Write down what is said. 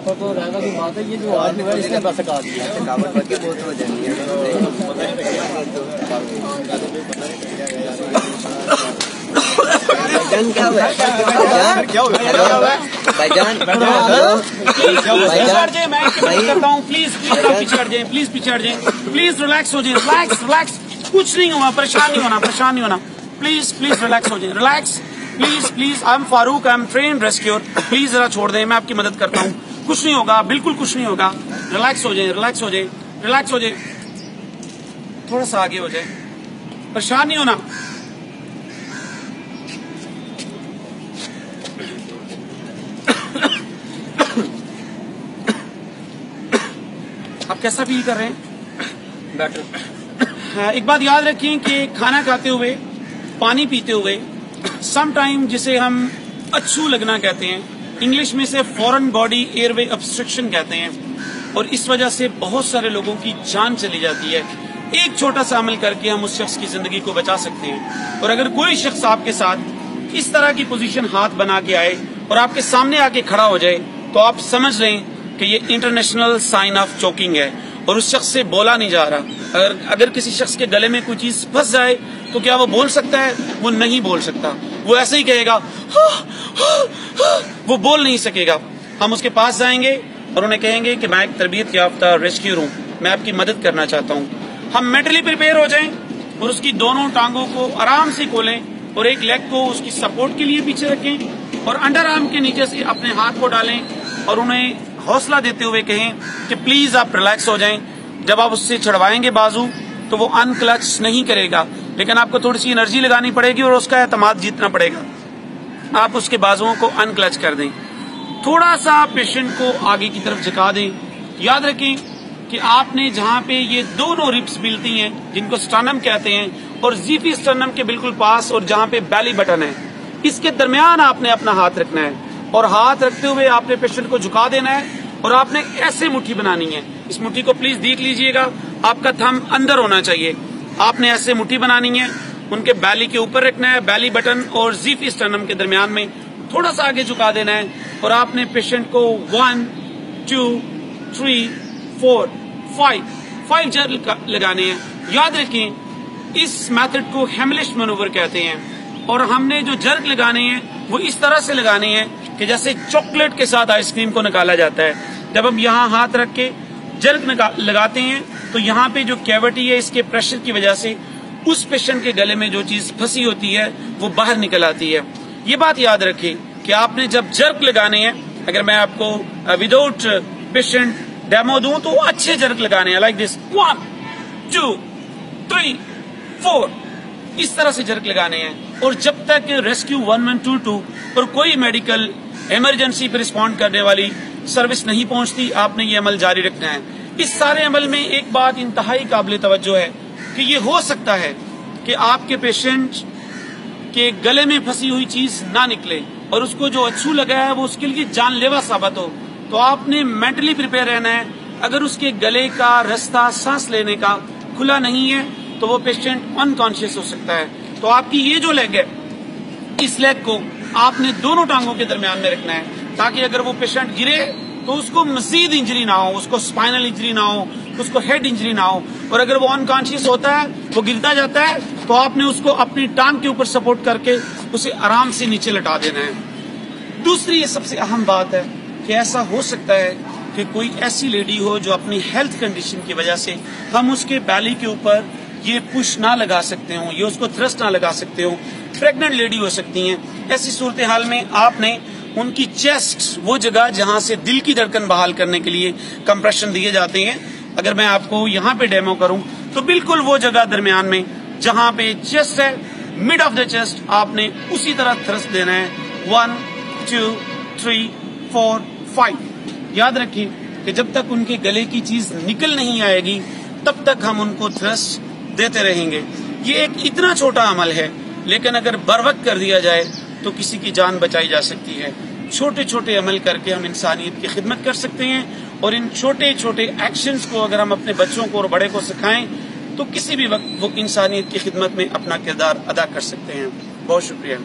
تو رہنا کی بات ہے، یہ جو آدمی ہے اس نے بس سکھا دیا تھکاوٹ باقی بہت ہو جانی ہے. کیا ہوا بھائی جان؟ پلیز پیچھے ہٹ جائیں، پلیز ریلیکس ہو جائیں، ریلیکس، کچھ نہیں ہوا، پریشان نہیں ہونا، پلیز ریلیکس ہو جائیں، relax, please I am Farooq, I am trained rescuer, please ذرا چھوڑ دیں، میں آپ کی مدد کرتا ہوں، کچھ نہیں ہوگا، بالکل کچھ نہیں ہوگا، ریلیکس ہو جائیں، تھوڑا سا آگے ہو جائیں، پریشان نہیں ہونا. آپ کیسا فیل کر رہے ہیں؟ بیٹر. ایک بات یاد رکھیں کہ کھانا کھاتے ہوئے، پانی پیتے ہوئے سم ٹائم جسے ہم اچھو لگنا کہتے ہیں، انگلش میں سے فورن باڈی ایئر وے obstruction کہتے ہیں، اور اس وجہ سے بہت سارے لوگوں کی جان چلی جاتی ہے. ایک چھوٹا سا عمل کر کے ہم اس شخص کی زندگی کو بچا سکتے ہیں. اور اگر کوئی شخص آپ کے ساتھ اس طرح کی پوزیشن ہاتھ بنا کے آئے اور آپ کے سامنے آ کے کھڑا ہو جائے تو آپ سمجھ لیں کہ یہ انٹرنیشنل سائن آف چوکنگ ہے اور اس شخص سے بولا نہیں جا رہا. اگر کسی شخص کے گلے میں کوئی چیز پھنس جائے تو کیا وہ بول سکتا ہے؟ وہ نہیں بول سکتا، وہ ایسے ہی کہے گا، وہ بول نہیں سکے گا. ہم اس کے پاس جائیں گے اور انہیں کہیں گے کہ میں ایک تربیت یافتہ ریسکیور ہوں، میں آپ کی مدد کرنا چاہتا ہوں. ہم مینٹلی پریپیئر ہو جائیں اور اس کی دونوں ٹانگوں کو آرام سے کھولیں اور ایک لیگ کو اس کی سپورٹ کے لیے پیچھے رکھیں اور انڈر آرم کے نیچے سے اپنے ہاتھ کو ڈالیں اور انہیں حوصلہ دیتے ہوئے کہیں کہ پلیز آپ ریلیکس ہو جائیں. جب آپ اس سے چھڑوائیں گے بازو تو وہ ان کلچ نہیں کرے گا، لیکن آپ کو تھوڑی سی انرجی لگانی پڑے گی اور اس کا اعتماد جیتنا پڑے گا. آپ اس کے بازوؤں کو ان کلچ کر دیں، تھوڑا سا پیشنٹ کو آگے کی طرف جھکا دیں. یاد رکھیں کہ آپ نے جہاں پہ یہ دونوں ربس ملتی ہیں جن کو سٹرنم کہتے ہیں اور زیفی سٹرنم کے بالکل پاس اور جہاں پہ بیلی بٹن ہے، اس کے درمیان آپ نے اپنا ہاتھ رکھنا ہے اور ہاتھ رکھتے ہوئے آپ نے پیشنٹ کو جھکا دینا ہے اور آپ نے ایسے مٹھی بنانی ہے. اس مٹھی کو پلیز دیکھ لیجئے گا، آپ کا تھم اندر ہونا چاہیے. آپ نے ایسے مٹھی بنانی ہے، ان کے بیلی کے اوپر رکھنا ہے، بیلی بٹن اور زیفی سٹرنم کے درمیان میں تھوڑا سا آگے جھکا دینا ہے اور آپ نے پیشنٹ کو 1 2 3 4 5 جرک لگانے ہیں. یاد رکھیں اس میتھڈ کو ہیملش مینوور کہتے ہیں اور ہم نے جو جرک لگانے ہیں وہ اس طرح سے لگانے ہیں کہ جیسے چاکلیٹ کے ساتھ آئس کریم کو نکالا جاتا ہے. جب ہم یہاں ہاتھ رکھ کے جرک لگاتے ہیں تو یہاں پہ جو کیوٹی ہے اس کے پریشر کی وجہ سے اس پیشنٹ کے گلے میں جو چیز پھنسی ہوتی ہے وہ باہر نکل آتی ہے. یہ بات یاد رکھیں کہ آپ نے جب جرک لگانے ہیں، اگر میں آپ کو وداؤٹ پیشنٹ ڈیمو دوں تو اچھے جرک لگانے ہیں، لائک دس 1 2 3 4 اس طرح سے جرک لگانے ہیں. اور جب تک ریسکیو 1122 اور کوئی میڈیکل ایمرجنسی پہ رسپونڈ کرنے والی سروس نہیں پہنچتی آپ نے یہ عمل جاری رکھنا ہے. اس سارے عمل میں ایک بات انتہائی قابل توجہ ہے کہ یہ ہو سکتا ہے کہ آپ کے پیشنٹ کے گلے میں پھنسی ہوئی چیز نہ نکلے اور اس کو جو اچھو لگا ہے وہ اس کے لیے جان لیوا ثابت ہو. تو آپ نے مینٹلی پریپیئر رہنا ہے. اگر اس کے گلے کا رستہ سانس لینے کا کھلا نہیں ہے تو وہ پیشنٹ انکانشیس ہو سکتا ہے. تو آپ کی یہ جو لیگ ہے اس لیگ کو آپ نے دونوں ٹانگوں کے درمیان میں رکھنا ہے تاکہ اگر وہ پیشنٹ گرے تو اس کو مزید انجری نہ ہو، اس کو اسپائنل انجری نہ ہو، اس کو ہیڈ انجری نہ ہو. اور اگر وہ انکانشیس ہوتا ہے، وہ گرتا جاتا ہے تو آپ نے اس کو اپنی ٹانگ کے اوپر سپورٹ کر کے اسے آرام سے نیچے لٹا دینا ہے. دوسری یہ سب سے اہم بات ہے کہ ایسا ہو سکتا ہے کہ کوئی ایسی لیڈی ہو جو اپنی ہیلتھ کنڈیشن کی وجہ سے ہم اس کے بیلی کے اوپر یہ پش نہ لگا سکتے ہوں، یہ اس کو تھرسٹ نہ لگا سکتے ہوں. پریگننٹ لیڈی ہو سکتی ہیں. ایسی صورتحال میں آپ نے ان کی چیسٹ، وہ جگہ جہاں سے دل کی دھڑکن بحال کرنے کے لیے کمپریشن دیے جاتے ہیں، اگر میں آپ کو یہاں پہ ڈیمو کروں تو بالکل وہ جگہ درمیان میں جہاں پہ چیسٹ ہے، مڈ آف دا چیسٹ آپ نے اسی طرح تھرسٹ دینا ہے. 1 2 3 4 5. یاد رکھیں کہ جب تک ان کے گلے کی چیز نکل نہیں آئے گی تب تک ہم ان کو تھرسٹ دیتے رہیں گے. یہ ایک اتنا چھوٹا عمل ہے لیکن اگر بر وقت کر دیا جائے تو کسی کی جان بچائی جا سکتی ہے. چھوٹے چھوٹے عمل کر کے ہم انسانیت کی خدمت کر سکتے ہیں اور ان چھوٹے چھوٹے ایکشنز کو اگر ہم اپنے بچوں کو اور بڑے کو سکھائیں تو کسی بھی وقت وہ انسانیت کی خدمت میں اپنا کردار ادا کر سکتے ہیں. بہت شکریہ.